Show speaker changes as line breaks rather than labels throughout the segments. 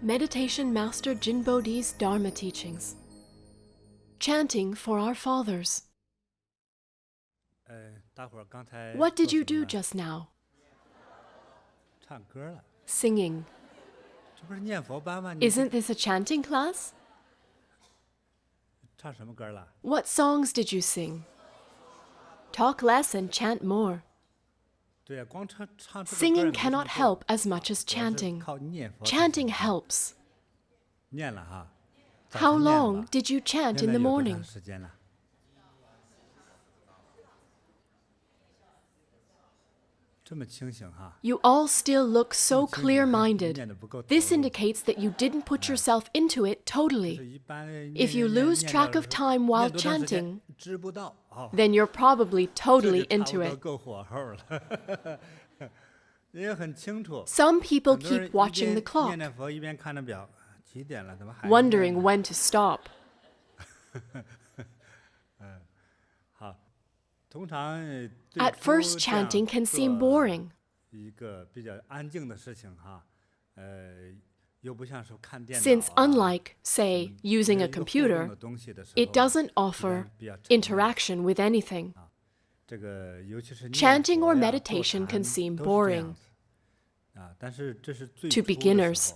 Meditation Master JinBodhi's Dharma teachings. Chanting for our fathers. What did you do just now? Singing. Isn't this a chanting class? What songs did you sing? Talk less and chant more. Singing cannot help as much as chanting. Chanting helps. How long did you chant in the morning? You all still look so clear-minded. This indicates that you didn't put yourself into it totally. If you lose track of time while chanting, then you're probably totally into it. Some people keep watching the clock, wondering when to stop. At first, chanting can seem boring. Since unlike, say, using a computer, it doesn't offer interaction with anything. Chanting or meditation can seem boring to beginners.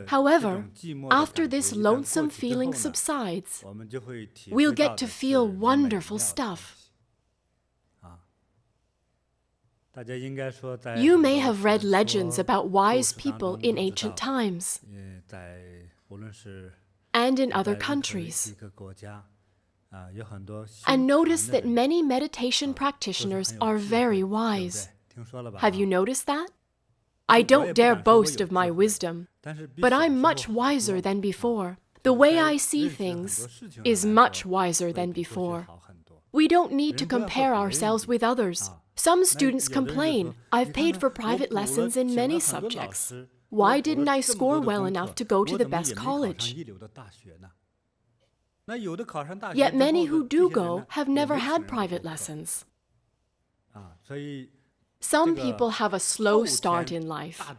However, after this lonesome feeling subsides, we'll get to feel wonderful stuff. You may have read legends about wise people in ancient times and in other countries, and notice that many meditation practitioners are very wise. Have you noticed that? I don't dare boast of my wisdom, but I'm much wiser than before. The way I see things is much wiser than before. We don't need to compare ourselves with others. Some students complain, I've paid for private lessons in many subjects. Why didn't I score well enough to go to the best college? Yet many who do go have never had private lessons. Some people have a slow start in life.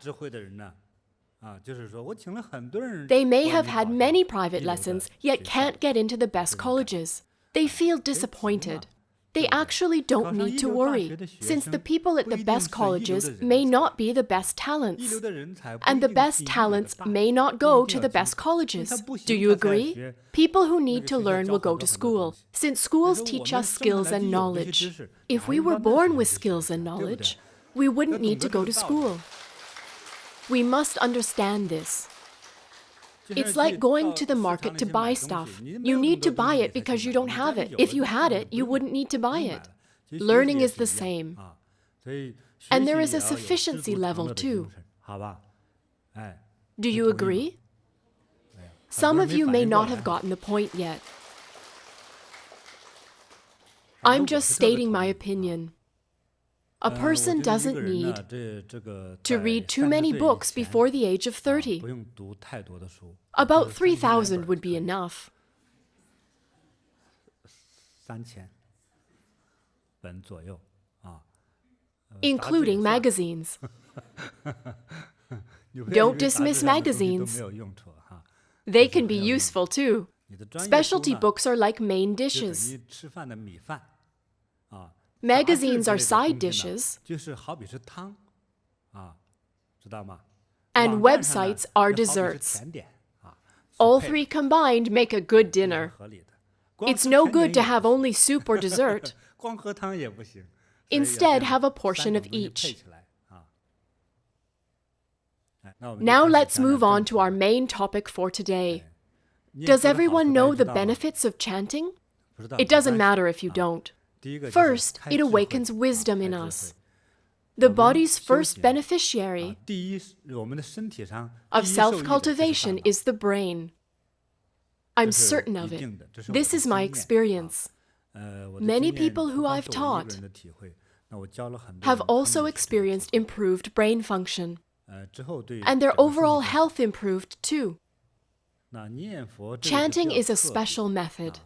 They may have had many private lessons, yet can't get into the best colleges. They feel disappointed. They actually don't need to worry, since the people at the best colleges may not be the best talents, and the best talents may not go to the best colleges. Do you agree? People who need to learn will go to school, since schools teach us skills and knowledge. If we were born with skills and knowledge, we wouldn't need to go to school. We must understand this. It's like going to the market to buy stuff. You need to buy it because you don't have it. If you had it, you wouldn't need to buy it. Learning is the same. And there is a sufficiency level too. Do you agree? Some of you may not have gotten the point yet. I'm just stating my opinion. A person doesn't need to read too many books before the age of 30. About 3,000 would be enough. Including magazines. Don't dismiss magazines. They can be useful too. Specialty books are like main dishes. Magazines are side dishes, and websites are desserts. All three combined make a good dinner. It's no good to have only soup or dessert. Instead, have a portion of each. Now let's move on to our main topic for today. Does everyone know the benefits of chanting? It doesn't matter if you don't. First, it awakens wisdom in us. The body's first beneficiary of self-cultivation is the brain. I'm certain of it. This is my experience. Many people who I've taught have also experienced improved brain function, and their overall health improved too. Chanting is a special method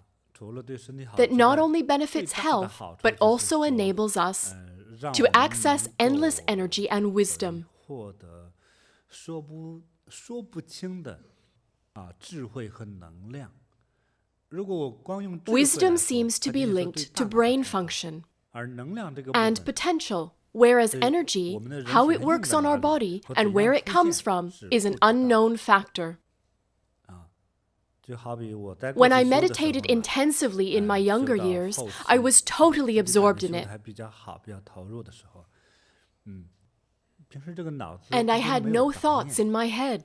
that not only benefits health, but also enables us to access endless energy and wisdom.
说不清的智慧和能量。如果我光用智慧来说，
Wisdom seems to be
它仅仅是
linked
对
to
大脑的
brain
开发，
function
而能量这个部
and
分
potential, whereas
对
energy,
我们的人
how
体
it
它用
works
在
on
哪
our
里
body
和
and
怎
where
样
it
出
comes
现
from
是
is
不
an
知道的。
unknown factor.
就好比我在过
When
去
I
修的时候
meditated
呢，
intensively in my
修
younger
到
years,
后
I
期
was totally
自己感
absorbed
觉
in
修
it,
得还比较好，比较投入的时候，平时这个脑子
and I
都
had
没有
no
杂
thoughts
念
in my head.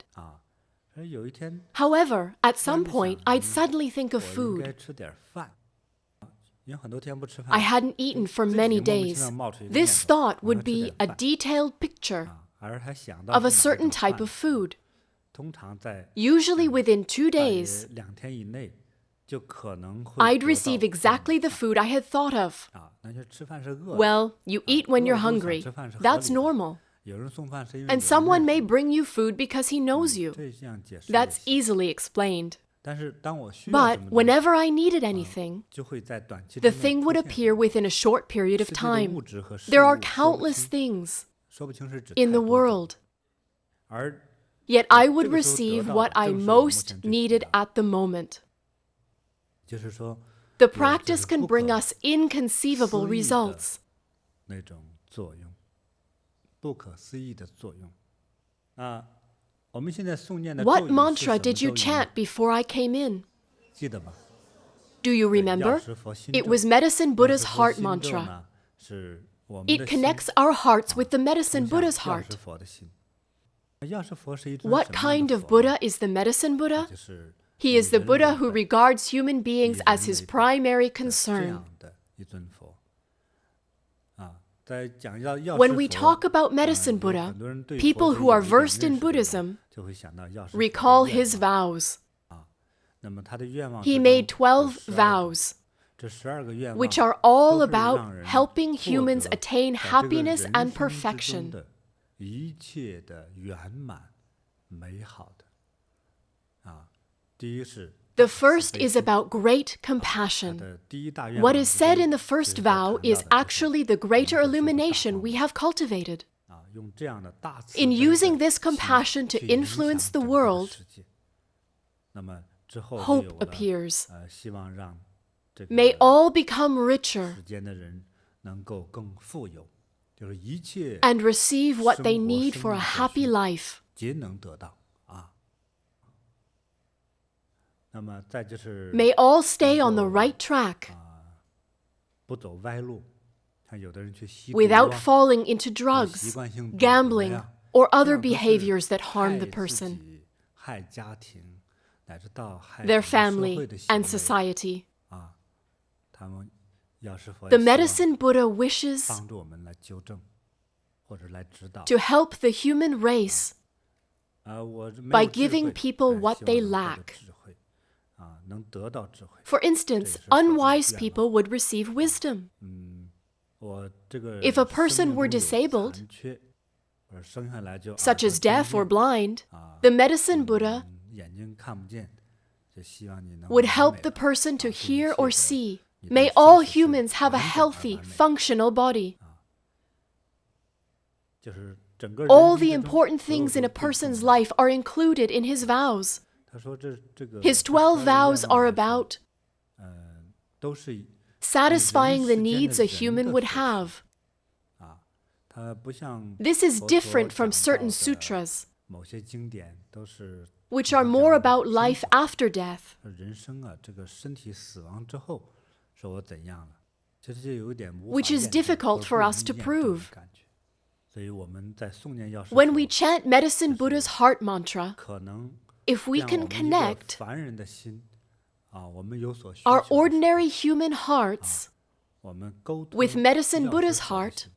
所以有一天
However, at
突然
some
就
point,
想
I'd suddenly think of
我应该
food.
吃点饭，已经很多天不吃
I
饭了，
hadn't eaten for
这几
many
天莫名其妙
days.
冒出一个
This
念头，
thought
我要
would
吃
be
点
a
饭
detailed picture
而还想到
of a
是哪一
certain
种
type
饭
of food.
通常在
Usually within 2
大约
days,
2天以内就可能会
I'd
得到
receive
这样的
exactly the
饭
food I had thought of.
那就吃饭是饿的，
Well, you eat when
饿
you're
了就想
hungry.
吃饭是合
That's
理的，
normal.
有人送饭是因为
And
有人
someone
认
may
识你，
bring you food because he knows you.
这样解释
That's
也行。
easily explained.
但是当我需要什
But
么东西，
whenever I needed anything,
就会在短期
the
之内
thing
出
would
现
appear within a short period
世
of
界的
time.
物质和事
There are
物说不
countless
清，
things
说不清是指
in
太
the
多种，
world,
而
yet I
这
would
个时候得
receive
到
what
的
I
正是我目
most
前最需
needed
要的，
at the moment.
就是说
The
有就是
practice can
不可
bring us inconceivable
思议的
results.
那种作用，不可思议的作用。我们现在诵念的咒
What
语是
mantra
什么
did you
咒语呢？
chant before I came in?
记得吗？
Do you
对，
remember?
药师佛心
It
咒，
was Medicine
药
Buddha's
师佛
heart
心咒
mantra.
呢，是我们
It
的心
connects our hearts with the
通
Medicine
向
Buddha's
药师
heart.
佛的心。药师佛是一尊
What
什么样
kind
的
of
佛呢？
Buddha is the Medicine Buddha?
就是
He
以
is the
人
Buddha
为
who
本，
regards human
以
beings as
人
his
为本
primary
的这
concern.
样的一尊佛。在讲药师
When we
佛
talk about Medicine
有
Buddha,
很多人对佛
people
就
who are
有一点
versed
认
in
识的人
Buddhism
就会想到药师佛的
recall
愿
his
望。
vows.
那么他的愿望
He
之
made
中有
12
12个，
vows,
这12个愿望
which are all
都是
about
让人
helping
获
humans
得
attain
在这个
happiness
人
and
生之中
perfection.
的一切的圆满美好的。第一是
The
大慈
first
悲
is
心，
about great
他
compassion.
的第一大愿
What
望
is
之
said
中
in the
就
first
是所
vow
谈
is
到的就是
actually the
我们
greater
所说的大
illumination
方
we
面
have cultivated.
用这样的大慈
In
悲
using
的
this
心
compassion to
去影
influence
响
the
整个的
world,
世界。那么之后就
hope
有了
appears.
希望让这
May
个
all become richer
世间的人能够更富有，就是一切
and receive what they
生活
need
生
for a
命所
happy
需
life.
皆能得到。那么再就是
May all stay on the
能够
right track
不走歪路，像有的人去吸毒
without falling into
习
drugs,
惯性赌博
gambling,
呀，
or
这
other
样都是
behaviors that harm the
害自
person,
己、害家庭，乃至到害
their
整个社
family,
会的行
and
为。
society.
他们药师佛
The
也希望
Medicine Buddha wishes
帮助我们来纠正，或者来指导。
to help the human race
我没
by
有智慧
giving people what
希望
they
能获得
lack.
智慧，能得到智慧。
For instance,
这也是佛的
unwise
愿望。
people would receive wisdom.
我这个
If a person
生命
were
中有
disabled,
残缺，或者生下来就耳
such
朵
as
听
deaf or
不见
blind, the Medicine Buddha
眼睛看不见，就希望你能
would
完
help
美
the
地
person to
把这一
hear
切
or
的
see.
你的
May
信
all
息是
humans have a
完整而
healthy,
完美
functional body.
就是整个人
All
生
the
之中
important
所有
things in
都
a
最重
person's
要。
life are included in his vows.
他说这个
His
这
12
12个
vows
愿望
are
来说
about
都是以
satisfying the
人世间的
needs a
人
human
的
would
所需。
have.
它不像
This is
佛所
different from
讲
certain
到的
sutras,
某些经典都是
which
比
are
方
more
讲的
about
生
life
死
after death.
人生这个身体死亡之后，是我怎样了？其实就有一点无法
Which is
验证
difficult
或者
for
不容
us
易
to
验证的
prove.
感觉。所以我们在诵念药师
When
佛
we chant Medicine Buddha's heart mantra,
可能
if we
让
can
我们一个
connect
凡人的心我们有所需
our
求的时候
ordinary human hearts
我们沟通
with Medicine
药师
Buddha's
佛的
heart,
心，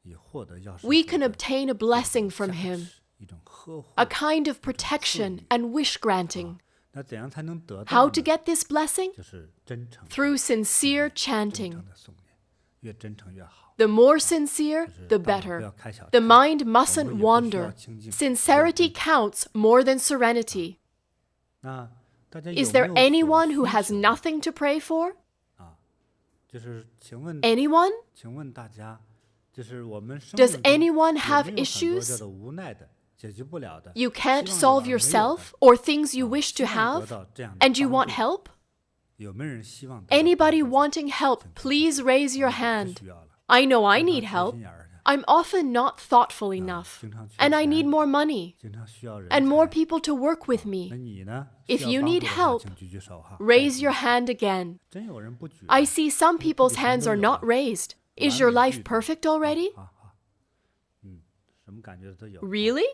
以获得药师
we
佛
can
的
obtain a
一种
blessing from
加
him,
持，一种呵护。
a kind of protection and wish granting.
那怎样才能得到
How
呢？
to get this blessing?
就是真诚
Through sincere
真
chanting.
诚的诵念，越真诚越好。
The more sincere,
就是
the
大脑不
better.
要开小
The
差
mind
我们
mustn't
也不需要
wander.
清净，
Sincerity counts more than serenity.
那大家
Is
有
there
没有
anyone
所
who
需
has
求
nothing to pray for?
就是请问
Anyone?
大家，就是我们生
Does
命中
anyone
有
have
没有很多
issues?
叫做无奈的
you can't solve yourself or things you wish to have, and you want help? Anybody wanting help, please raise your hand. I know I need help. I'm often not thoughtful enough, and I need more money, and more people to work with me. If you need help, raise your hand again. I see some people's hands are not raised. Is your life perfect already? Really?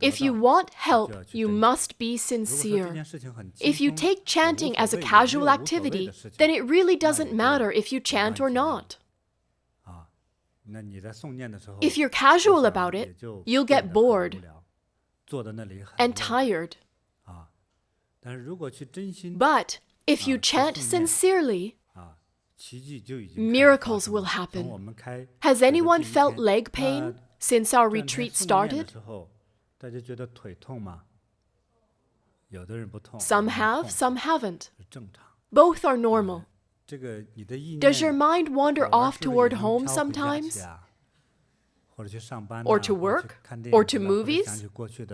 If you want help, you must be sincere. If you take chanting as a casual activity, then it really doesn't matter if you chant or not. If you're casual about it, you'll get bored and tired. But if you chant sincerely, miracles will happen. Has anyone felt leg pain since our retreat started? Some have, some haven't. Both are normal. Does your mind wander off toward home sometimes? Or to work? Or to movies?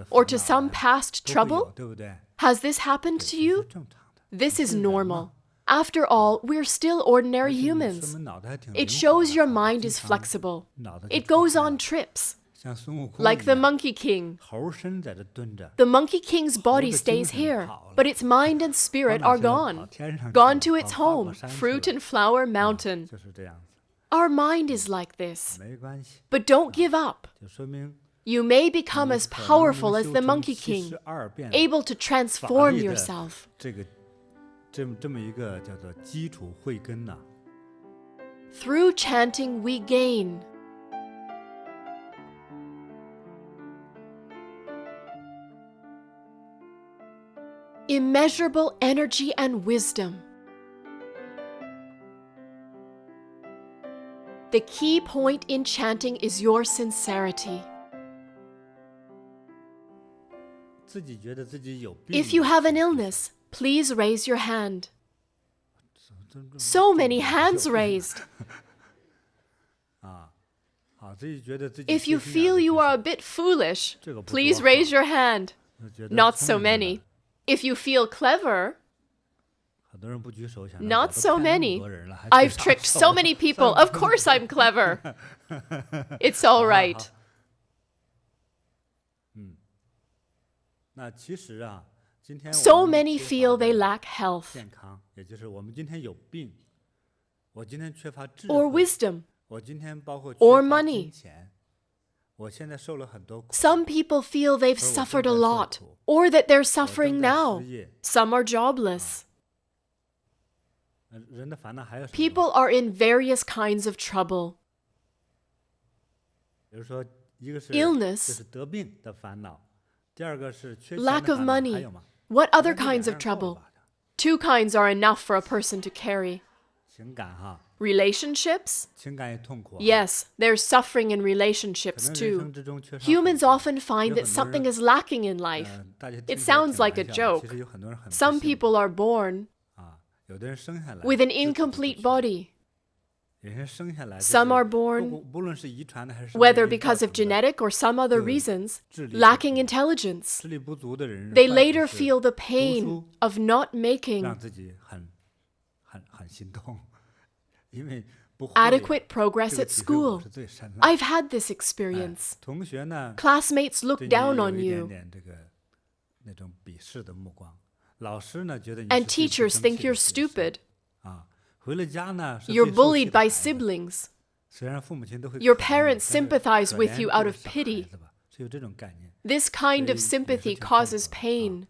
Or to some past trouble? Has this happened to you? This is normal. After all, we're still ordinary humans. It shows your mind is flexible. It goes on trips. Like the Monkey King. The Monkey King's body stays here, but its mind and spirit are gone. Gone to its home, Fruit and Flower Mountain. Our mind is like this. But don't give up. You may become as powerful as the Monkey King, able to transform yourself. Through chanting, we gain immeasurable energy and wisdom. The key point in chanting is your sincerity. If you have an illness, please raise your hand. So many hands raised. If you feel you are a bit foolish, please raise your hand. Not so many. If you feel clever, not so many. I've tricked so many people. Of course I'm clever. It's all right. So many feel they lack health or wisdom or money. Some people feel they've suffered a lot or that they're suffering now. Some are jobless. People are in various kinds of trouble. Illness, lack of money. What other kinds of trouble? 2 kinds are enough for a person to carry. Relationships? Yes, there's suffering in relationships too. Humans often find that something is lacking in life. It sounds like a joke. Some people are born with an incomplete body. Some are born, whether because of genetic or some other reasons, lacking intelligence. They later feel the pain of not making adequate progress at school. I've had this experience. Classmates look down on you, and teachers think you're stupid. You're bullied by siblings. Your parents sympathize with you out of pity. This kind of sympathy causes pain.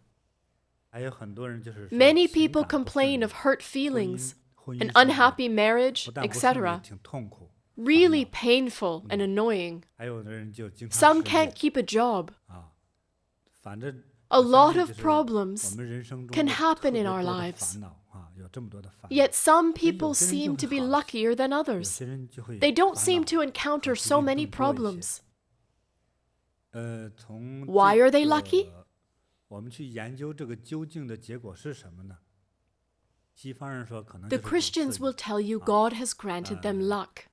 Many people complain of hurt feelings, an unhappy marriage, etc. Really painful and annoying. Some can't keep a job. A lot of problems can happen in our lives. Yet some people seem to be luckier than others. They don't seem to encounter so many problems. Why are they lucky? The Christians will tell you God has granted them luck.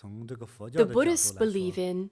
The Buddhists believe in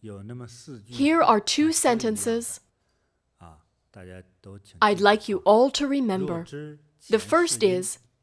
有那么4句。
Here are 2 sentences
啊，大家都请。
I'd like you all to remember.
若知
The
前
first
世因
is,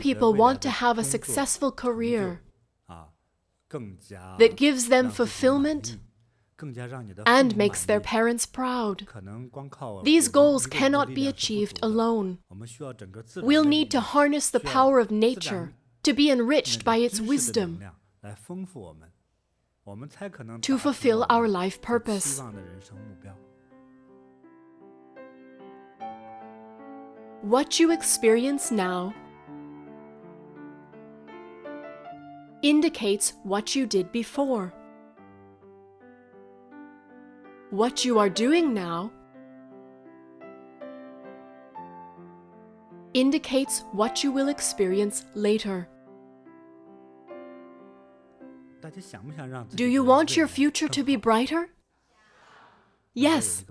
people want to have a successful career that gives them fulfillment and makes their parents proud. These goals cannot be achieved alone. We'll need to harness the power of nature to be enriched by its wisdom. to fulfill our life purpose. What you experience now indicates what you did before. What you are doing now indicates what you will experience later. Do you want your future to be brighter? Yes,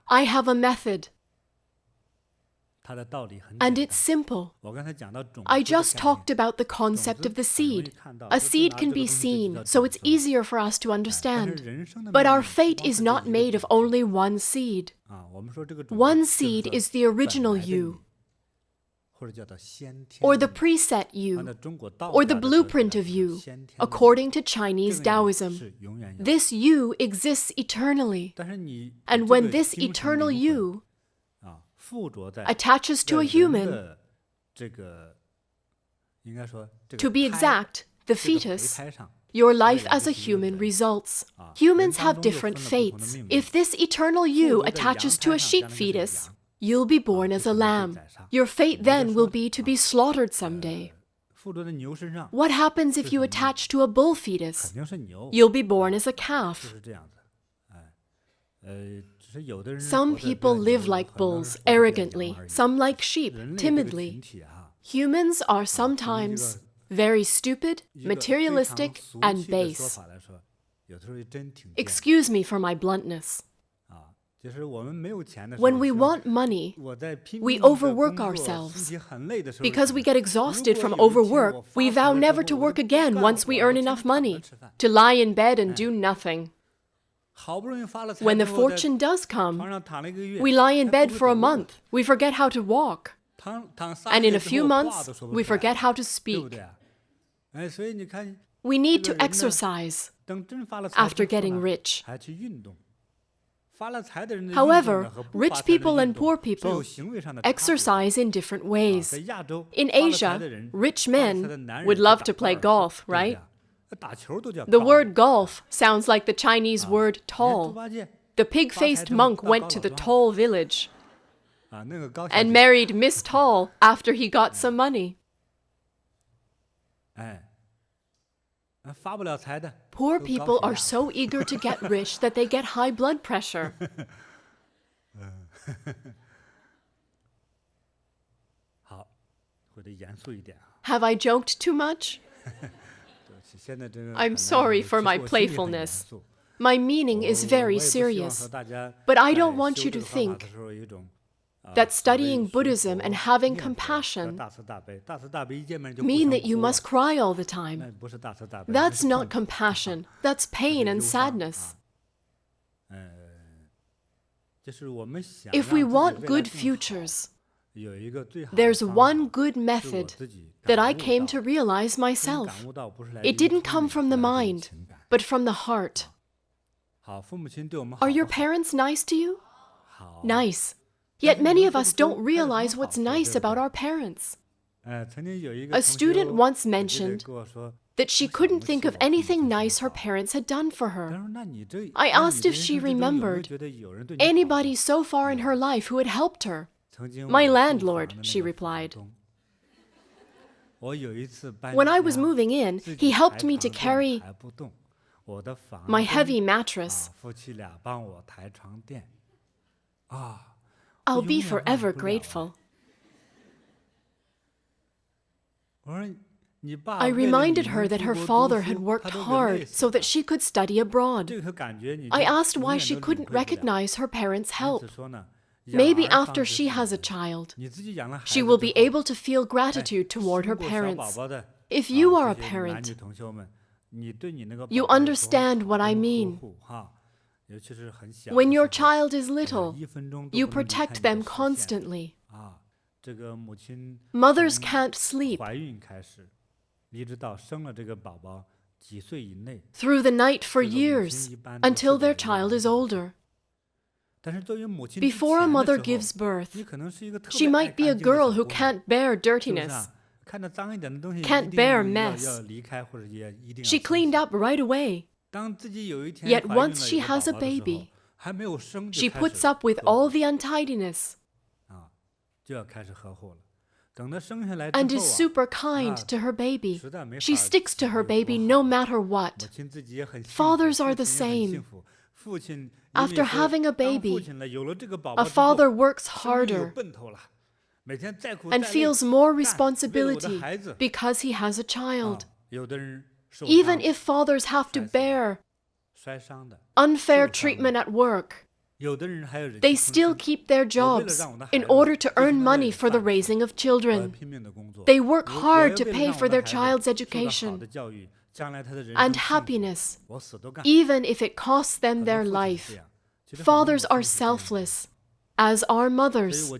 I have a method. And it's simple. I just talked about the concept of the seed. A seed can be seen, so it's easier for us to understand. But our fate is not made of only one seed. One seed is the original you, or the preset you, or the blueprint of you, according to Chinese Taoism. This you exists eternally. And when this eternal you attaches to a human, to be exact, the fetus, your life as a human results. Humans have different fates. If this eternal you attaches to a sheep fetus, you'll be born as a lamb. Your fate then will be to be slaughtered someday. What happens if you attach to a bull fetus? You'll be born as a calf. Some people live like bulls, arrogantly. Some like sheep, timidly. Humans are sometimes very stupid, materialistic, and base. Excuse me for my bluntness. When we want money, we overwork ourselves. Because we get exhausted from overwork, we vow never to work again once we earn enough money, to lie in bed and do nothing. When the fortune does come, we lie in bed for a month. We forget how to walk. And in a few months, we forget how to speak. We need to exercise after getting rich. However, rich people and poor people exercise in different ways. In Asia, rich men would love to play golf, right? The word golf sounds like the Chinese word tall. The pig-faced monk went to the Tall village and married Miss Tall after he got some money. Poor people are so eager to get rich that they get high blood pressure. Have I joked too much? I'm sorry for my playfulness. My meaning is very serious. But I don't want you to think that studying Buddhism and having compassion mean that you must cry all the time. That's not compassion. That's pain and sadness. If we want good futures, there's one good method that I came to realize myself. It didn't come from the mind, but from the heart. Are your parents nice to you? Nice. Yet many of us don't realize what's nice about our parents. A student once mentioned that she couldn't think of anything nice her parents had done for her. I asked if she remembered anybody so far in her life who had helped her. My landlord, she replied. When I was moving in, he helped me to carry my heavy mattress. I'll be forever grateful. I reminded her that her father had worked hard so that she could study abroad. I asked why she couldn't recognize her parents' help. Maybe after she has a child, she will be able to feel gratitude toward her parents. If you are a parent, you understand what I mean. When your child is little, you protect them constantly. Mothers can't sleep through the night for years until their child is older. Before a mother gives birth, she might be a girl who can't bear dirtiness, can't bear mess. She cleaned up right away. Yet once she has a baby, she puts up with all the untidiness and is super kind to her baby. She sticks to her baby no matter what. Fathers are the same. After having a baby, a father works harder and feels more responsibility because he has a child. Even if fathers have to bear unfair treatment at work, they still keep their jobs in order to earn money for the raising of children. They work hard to pay for their child's education and happiness, even if it costs them their life. Fathers are selfless, as are mothers.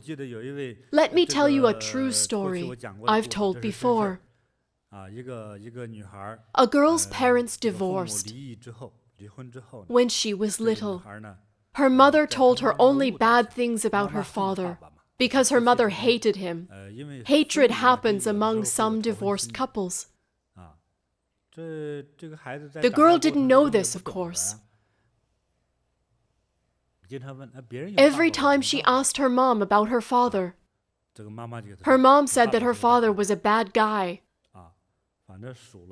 Let me tell you a true story I've told before. A girl's parents divorced when she was little. Her mother told her only bad things about her father because her mother hated him. Hatred happens among some divorced couples. The girl didn't know this, of course. Every time she asked her mom about her father, her mom said that her father was a bad guy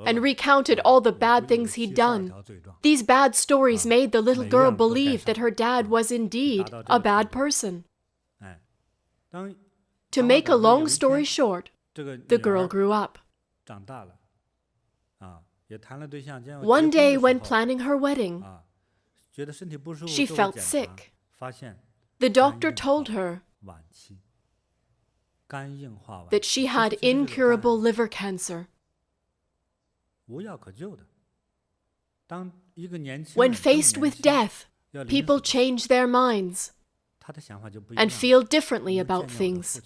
and recounted all the bad things he'd done. These bad stories made the little girl believe that her dad was indeed a bad person. To make a long story short, the girl grew up. One day when planning her wedding, she felt sick. The doctor told her that she had incurable liver cancer. When faced with death, people change their minds and feel differently about things.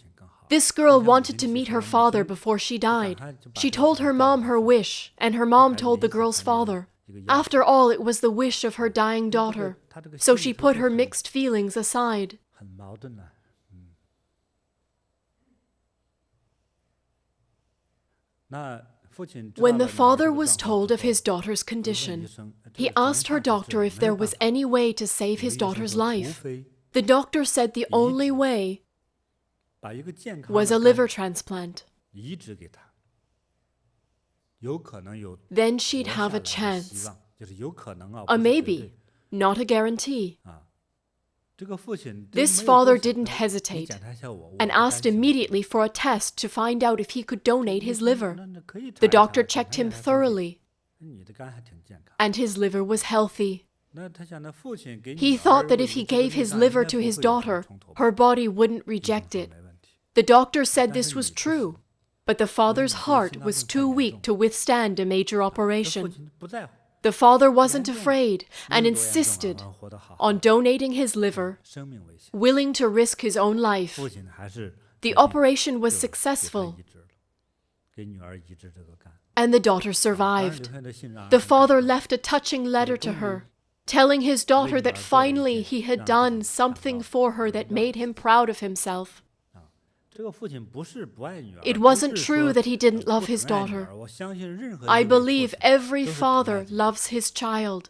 This girl wanted to meet her father before she died. She told her mom her wish, and her mom told the girl's father. After all, it was the wish of her dying daughter, so she put her mixed feelings aside. When the father was told of his daughter's condition, he asked her doctor if there was any way to save his daughter's life. The doctor said the only way was a liver transplant. Then she'd have a chance. A maybe, not a guarantee. This father didn't hesitate and asked immediately for a test to find out if he could donate his liver. The doctor checked him thoroughly, and his liver was healthy. He thought that if he gave his liver to his daughter, her body wouldn't reject it. The doctor said this was true, but the father's heart was too weak to withstand a major operation. The father wasn't afraid and insisted on donating his liver, willing to risk his own life. The operation was successful, and the daughter survived. The father left a touching letter to her, telling his daughter that finally he had done something for her that made him proud of himself. It wasn't true that he didn't love his daughter. I believe every father loves his child.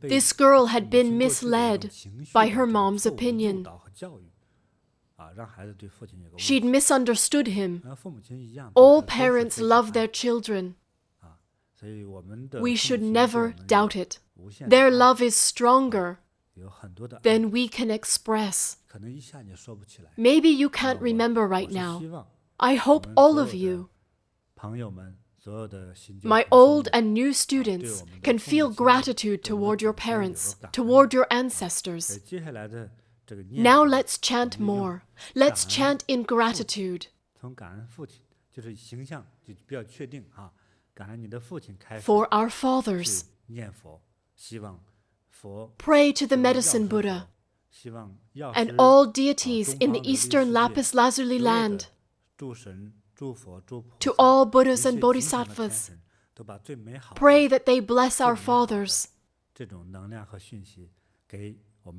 This girl had been misled by her mom's opinion. She'd misunderstood him. All parents love their children. We should never doubt it. Their love is stronger than we can express. Maybe you can't remember right now. I hope all of you, my old and new students, can feel gratitude toward your parents, toward your ancestors. Now let's chant more. Let's chant in gratitude. For our fathers. Pray to the Medicine Buddha and all deities in the eastern lapis lazuli land, to all Buddhas and Bodhisattvas. Pray that they bless our fathers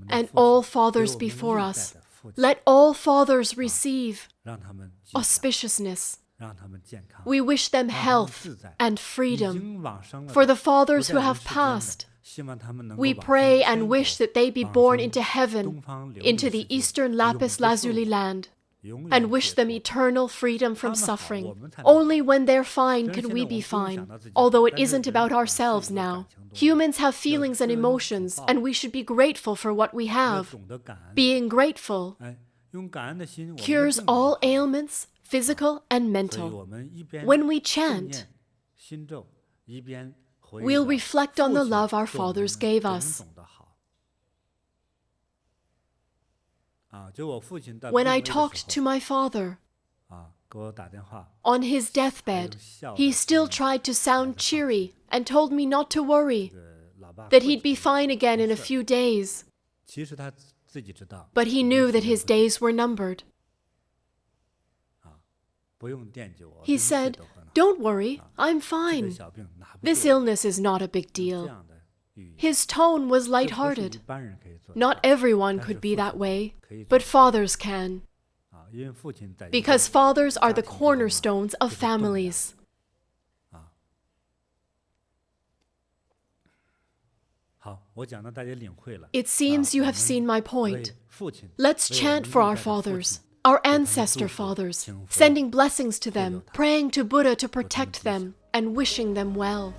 and all fathers before us. Let all fathers receive auspiciousness We wish them health and freedom. For the fathers who have passed, we pray and wish that they be born into heaven, into the eastern lapis lazuli land, and wish them eternal freedom from suffering. Only when they're fine can we be fine, although it isn't about ourselves now. Humans have feelings and emotions, and we should be grateful for what we have. Being grateful cures all ailments, physical and mental. When we chant, we'll reflect on the love our fathers gave us. When I talked to my father on his deathbed, he still tried to sound cheery and told me not to worry, that he'd be fine again in a few days. But he knew that his days were numbered. He said, "Don't worry, I'm fine. This illness is not a big deal." His tone was lighthearted. Not everyone could be that way, but fathers can. Because fathers are the cornerstones of families. It seems you have seen my point. Let's chant for our fathers, our ancestor fathers, sending blessings to them, praying to Buddha to protect them, and wishing them well.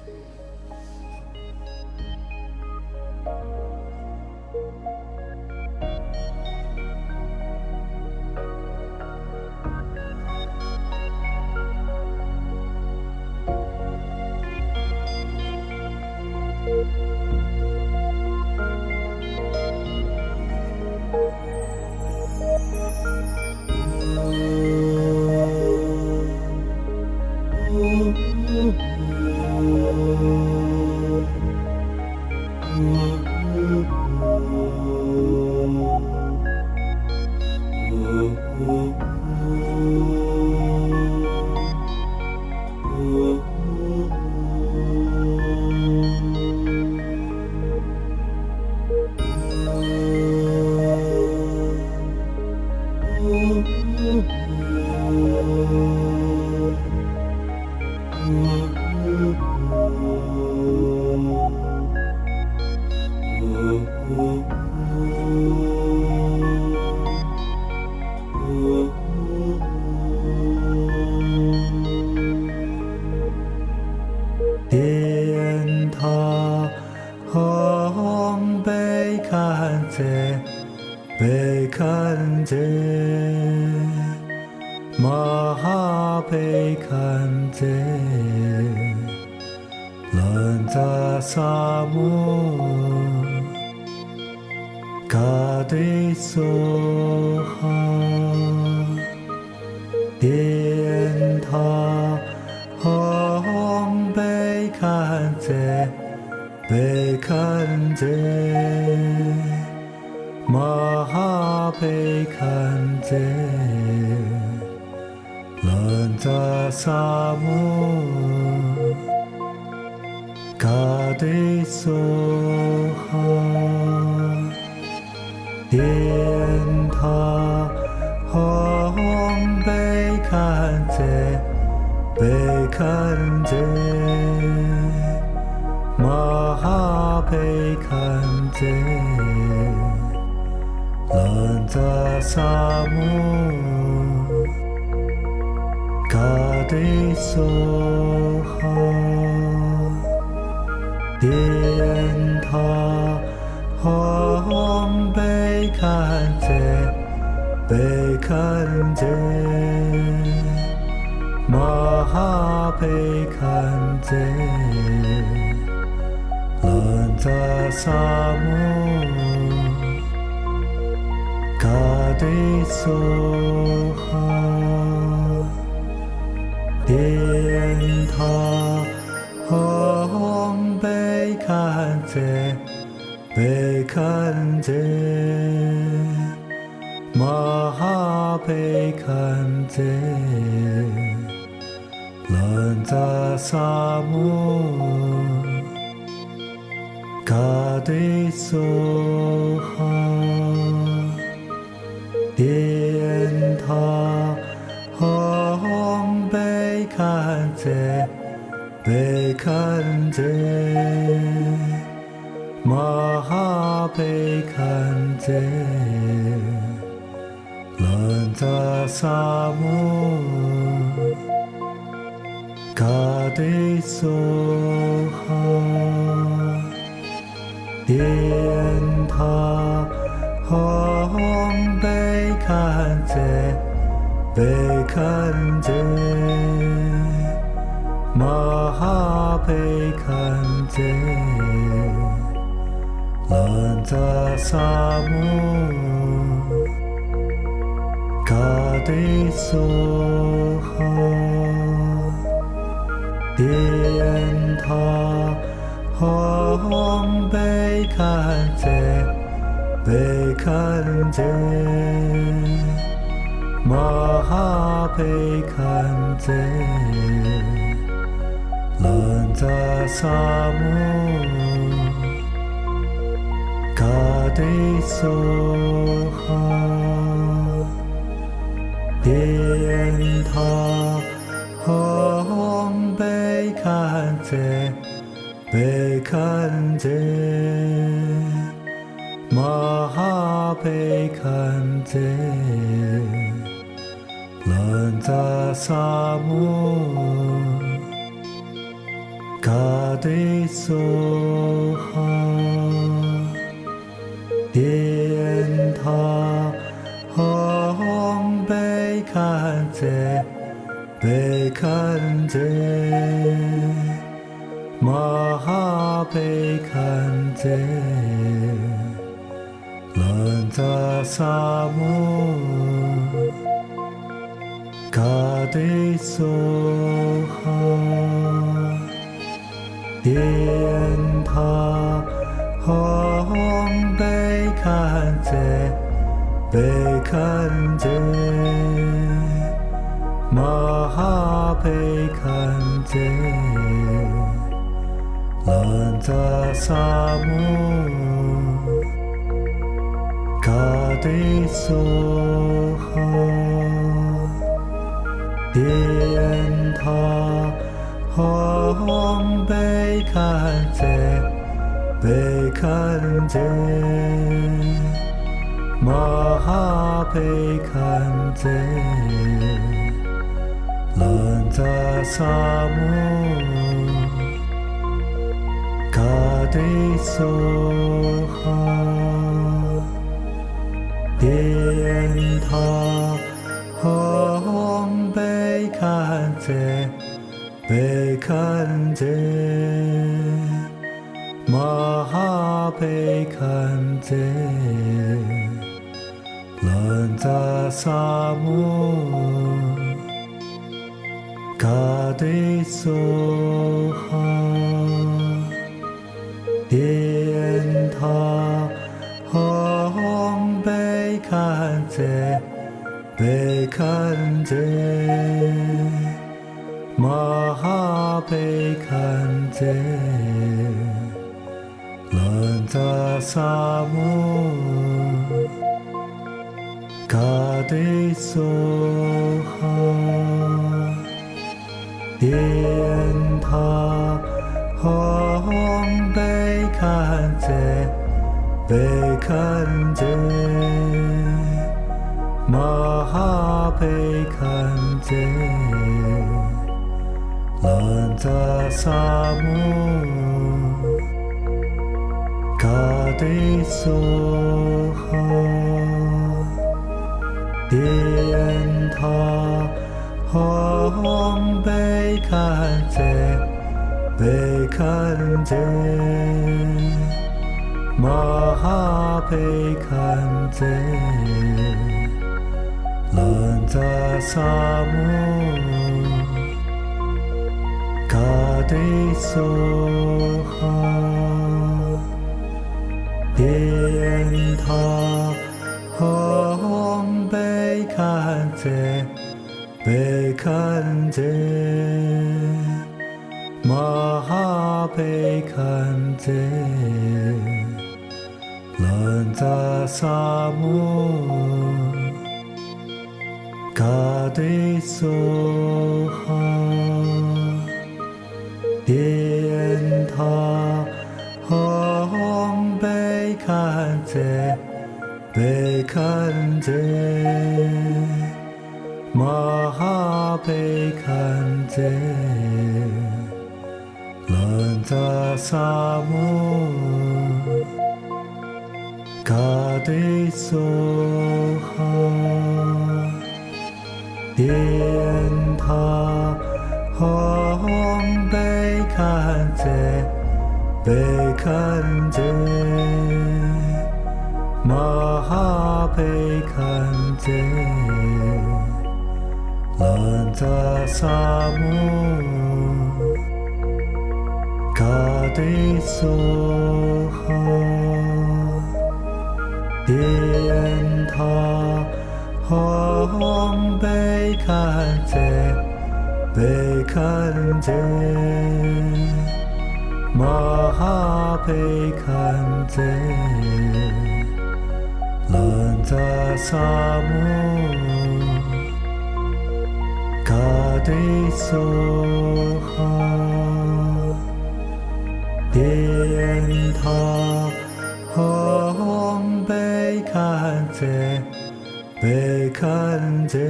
Hong Bei
被看见，马哈被看见，乱杂沙漠，卡地梭哈，天塔红被看见，被看见。马哈被看见，乱杂沙漠，卡地梭哈，天塔红被看见，被看见，马哈被看见。乱杂沙漠，卡地梭哈，天塔红被看见，被看见，马哈被看见，乱杂沙漠。卡地梭哈，天塔红被看见，被看见，马哈被看见，乱杂沙漠，卡地梭哈。天塔红被看见，被看见，马哈被看见，乱杂沙漠，卡地梭哈，天塔红被看见，被看见，马哈被看见，乱杂沙漠，卡地梭哈，天塔红被看见。被看见，马哈被看见，乱杂沙漠，卡地梭哈，天塔红被看见，被看见。马哈被看见，乱杂沙漠，卡地梭哈，天塔红被看见，被看见，马哈被看见。乱杂沙漠，卡地梭哈，天塔红被看见，被看见，马哈被看见，乱杂沙漠。卡地梭哈，天塔红被看见，被看见，马哈被看见，乱杂沙漠，卡地梭哈。被看见，马哈被看见，乱杂沙漠，卡地梭哈，天塔红被看见，被看见。马哈被看见，乱杂沙漠，卡地梭哈，天塔红被看见，被看见，马哈被看见。乱杂沙漠，卡地梭哈，天塔红被看见，被看见，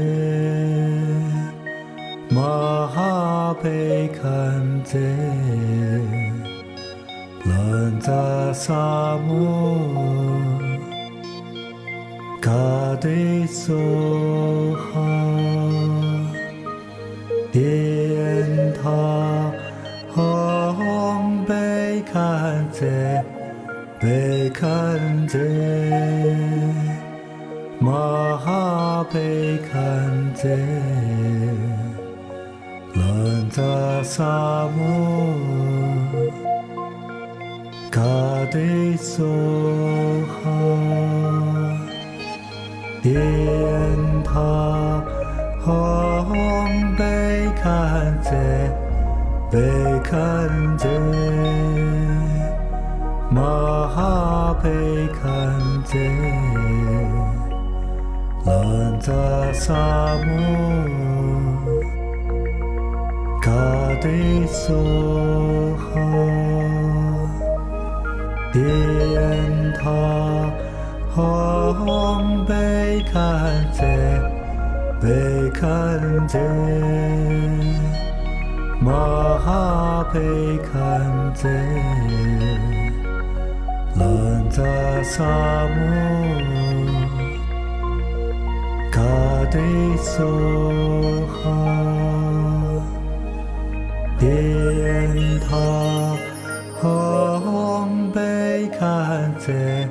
马哈被看见，乱杂沙漠。卡地梭哈，天塔红被看见，被看见，马哈被看见，乱杂沙漠，卡地梭哈。天塔红被看见，被看见，马哈被看见，乱杂沙漠，卡地梭哈，天塔红被看见，被看见，马哈被看见，乱杂沙漠，卡地梭哈，天塔红被看见。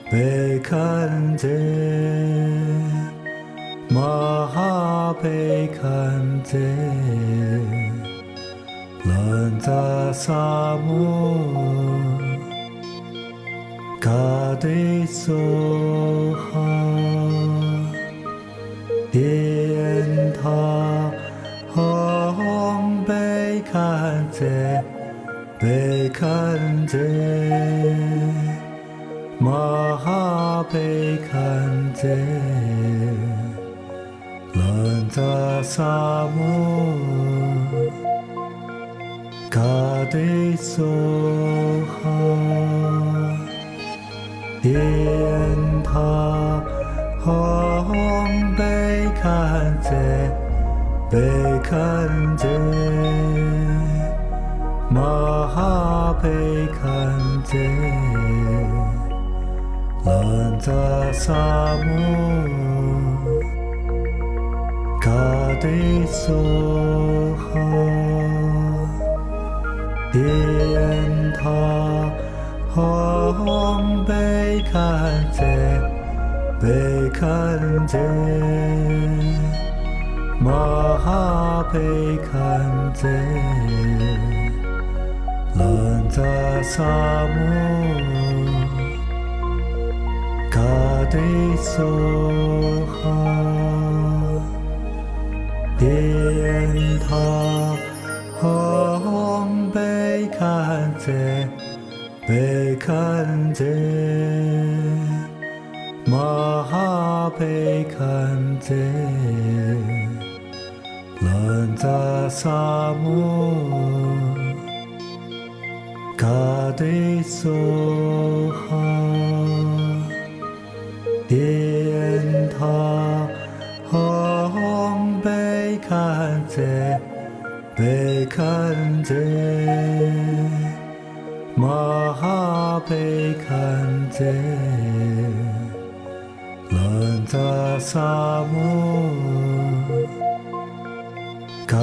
被看见，马哈被看见，乱杂沙漠，卡地梭哈，天塔红被看见，被看见。马哈被看见，乱杂沙漠，卡地梭哈，天塔红被看见，被看见，马哈被看见。乱杂沙漠，卡地梭哈，天塔红被看见，被看见，马哈被看见，乱杂沙漠。卡地梭哈，天塔红被看见，被看见，马哈被看见，乱杂沙漠，卡地梭哈。被看见，被看见，玛哈被看见，兰扎萨摩，卡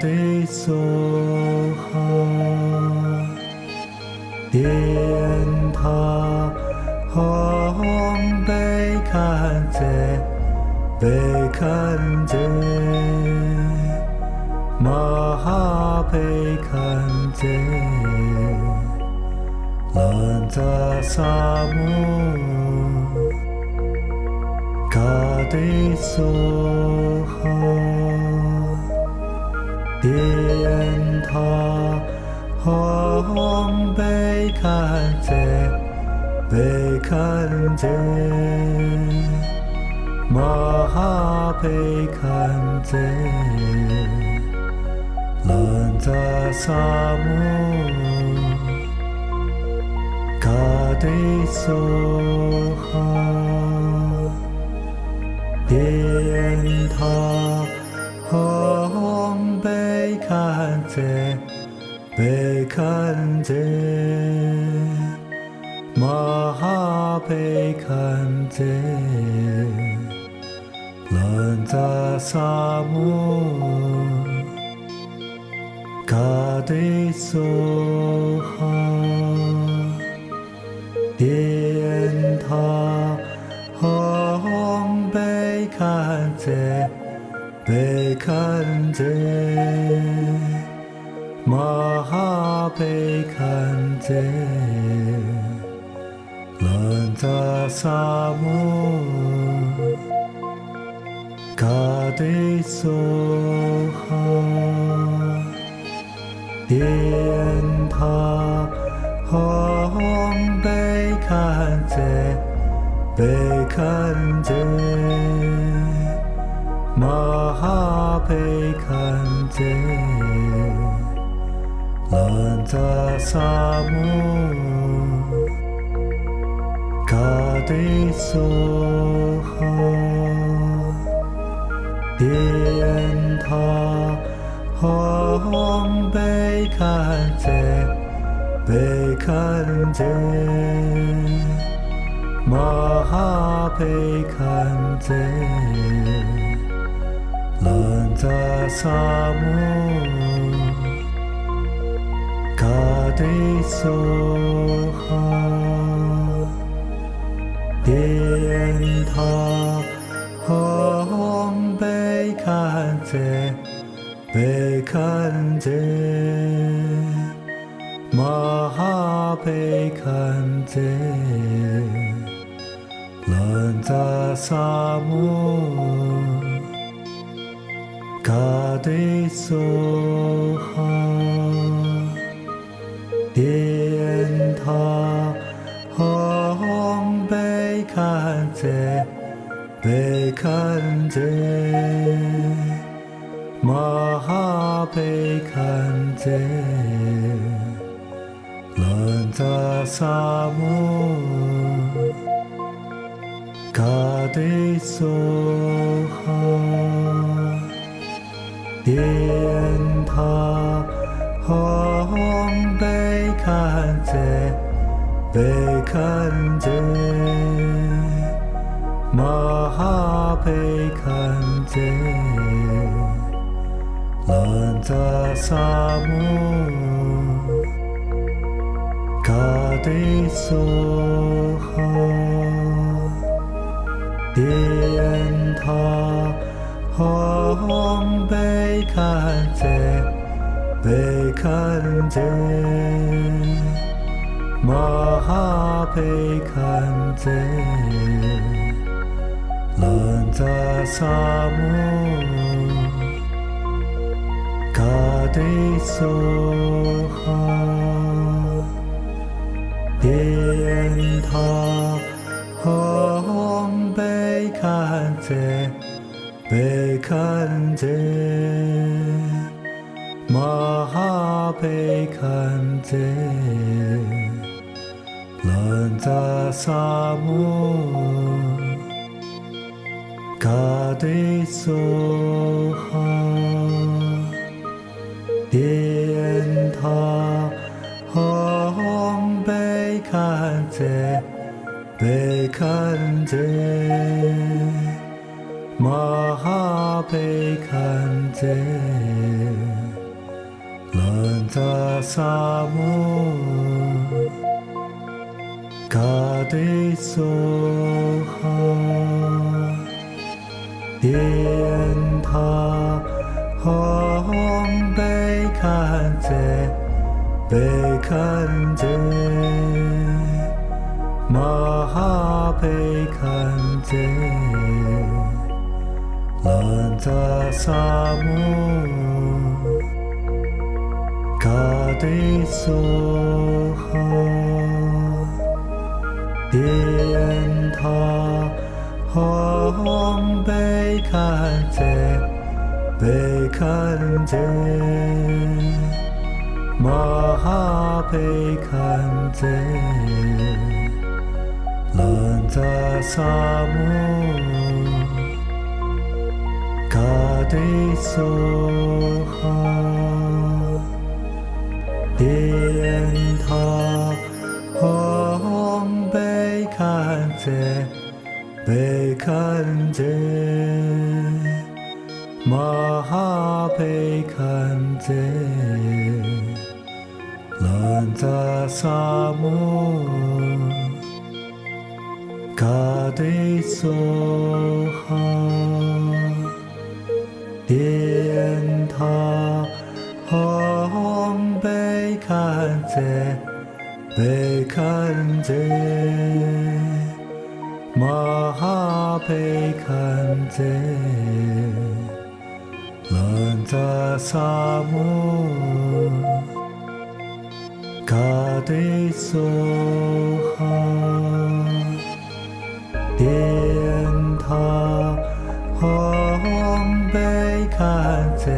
迪梭哈，电塔红被看见，被看见，玛哈被看见，兰扎萨摩，卡迪梭哈，电塔红被看见，被看见，玛哈被看见，兰扎萨摩，卡迪梭哈，电塔红被看见，被看见，玛哈被看见，兰扎萨摩，卡迪梭哈，电塔红被看见，被看见，玛哈被看见，兰扎萨摩，卡迪梭哈，电塔红被看见，被看见，玛哈被看见，兰扎萨摩，卡迪梭哈，电塔红被看见，被看见，玛哈被看见，兰扎萨摩，卡迪梭哈，电塔红被看见，被看见，玛哈被看见，兰扎萨摩，卡迪梭哈，电塔红被看见，被看见，玛哈被看见，兰扎萨摩，卡迪梭哈，电塔红被看见，被看见，玛哈被看见，兰扎萨摩，卡迪梭哈，电塔红被看见，被看见，玛哈被看见，兰扎萨摩，卡迪梭哈，电塔红被看见，被看见，玛哈被看见，兰扎萨摩，卡迪梭哈。被看见，玛哈被看见，兰扎萨摩，卡迪梭哈，天塔红被看见，被看见。玛哈被看见，兰扎萨摩，卡迪梭哈，天塔红被看见，被看见，玛哈被看见。兰扎萨摩，卡迪梭哈，天塔红被看见，被看见，玛哈被看见，兰扎萨摩。卡迪梭哈，天塔红被看见，被看见，玛哈被看见，兰扎萨摩，卡迪梭哈。天塔红被看见，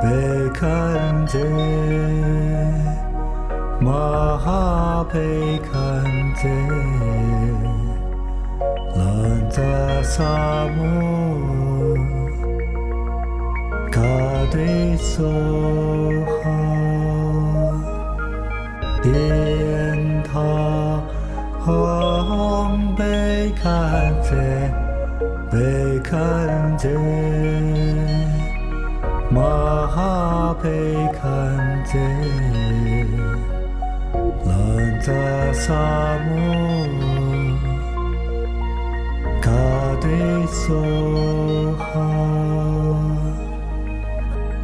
被看见，玛哈被看见，兰扎萨摩，卡迪梭哈，天塔红被看见，被看见，玛哈被看见，兰扎萨摩，卡迪梭哈，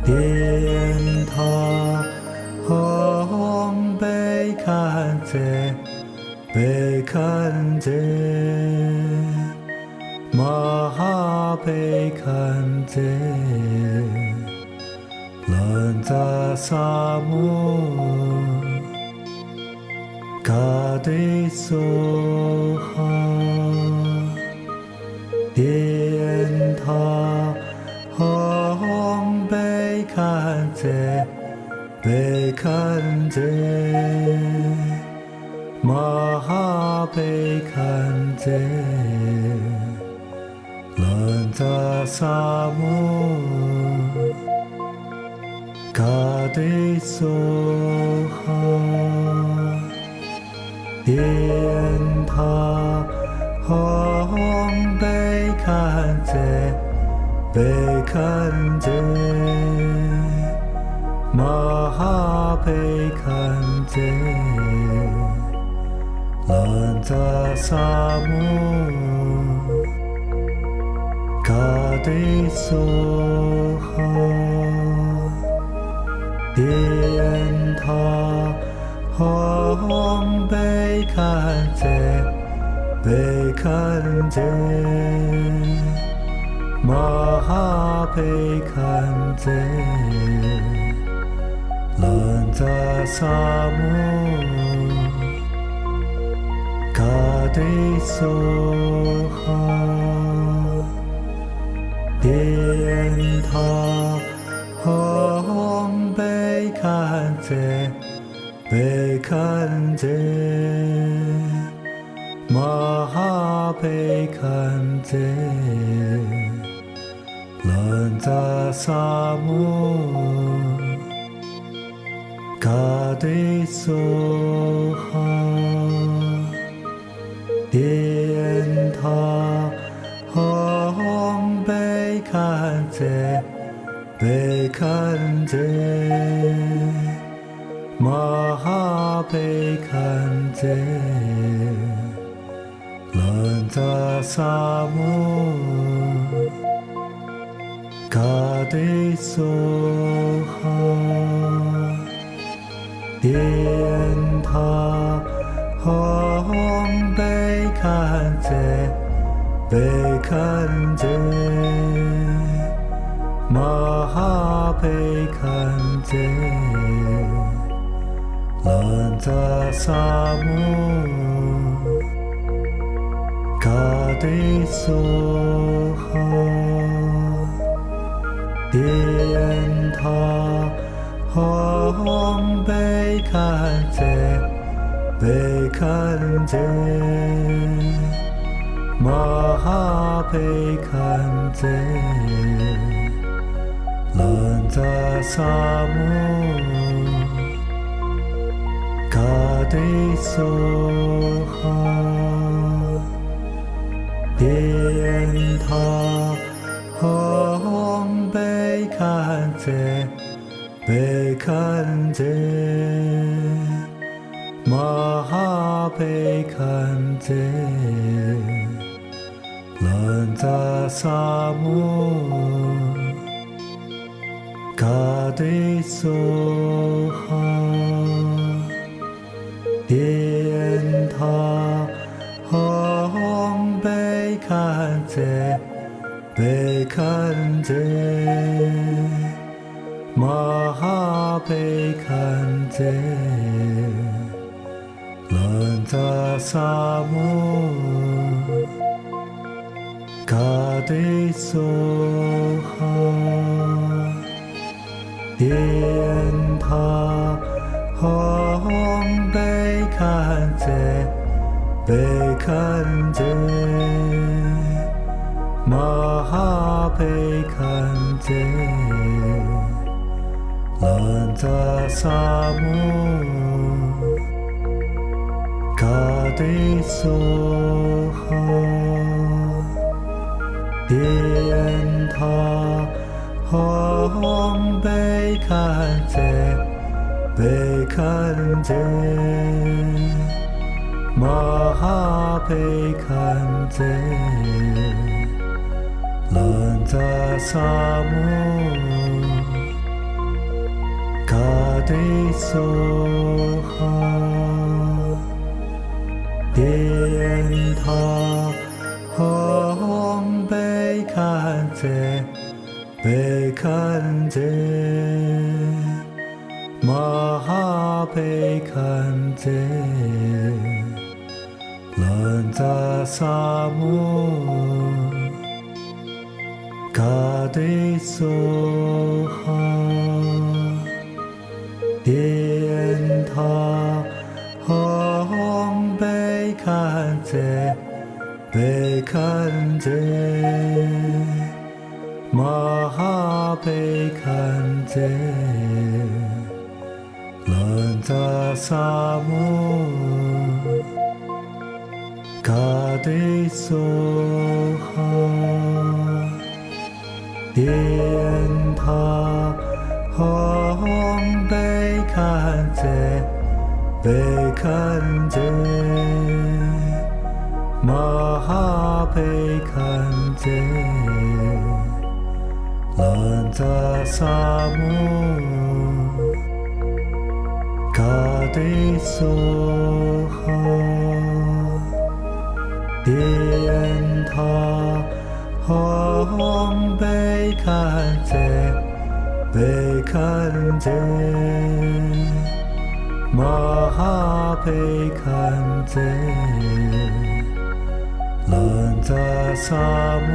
天塔红被看见。被看见，玛哈被看见，兰扎萨摩，卡迪梭哈，天塔红被看见，被看见。玛哈被看见，兰扎萨摩，卡迪梭哈，天塔红被看见，被看见，玛哈被看见。兰扎萨摩，卡迪梭哈，天塔红被看见，被看见，玛哈被看见，兰扎萨摩。卡迪梭哈，天塔红被看见，被看见，玛哈被看见，兰扎萨摩，卡迪梭哈。者被看者玛哈被看者兰扎萨摩卡迪梭哈天塔吽被看者被看者玛哈被看者兰扎萨摩卡迪梭哈天塔吽被看者被看者玛哈被看者兰扎萨摩卡迪梭哈天塔吽被看者被看者玛哈被看者兰扎萨摩卡迪梭哈天塔吽被看者被看者玛哈被看者兰扎萨摩卡迪梭哈天塔吽被看者被看者玛哈被看者兰扎萨摩卡迪梭哈天塔吽被看者被看者玛哈被看者兰扎萨摩卡迪梭哈天塔吽被看者被看者玛哈被看者兰扎萨摩卡迪梭哈天塔吽被看者被看者玛哈被看者兰扎萨摩卡迪梭哈天塔吽被看者被看者玛哈被看者兰扎萨摩卡迪梭哈天塔吽被看者被看者玛哈被看者兰扎萨摩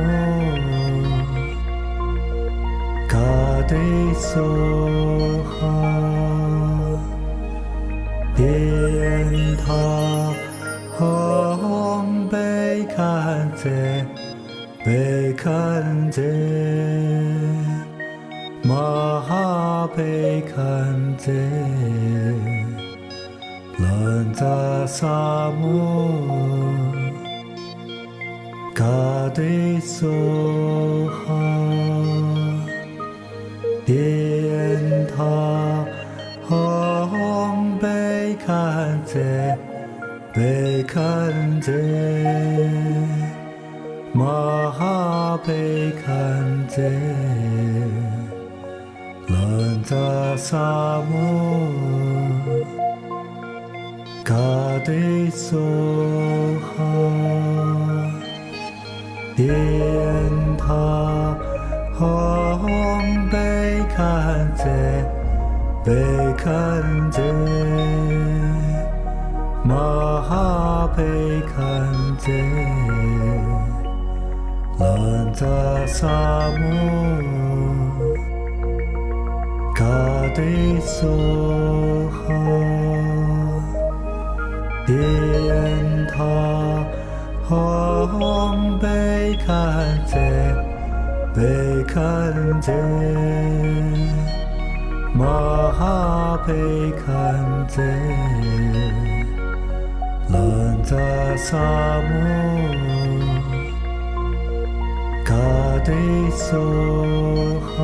卡迪梭哈天塔吽被看者被看者玛哈被看者兰扎萨摩卡迪梭哈天塔红被看见，被看见，马哈被看见，兰扎萨摩卡迪梭哈，天塔红被看见，被看见，马哈被看见，兰扎萨摩卡迪梭哈，天塔红被看见，被看见，马哈被看见，兰扎萨摩卡迪梭哈。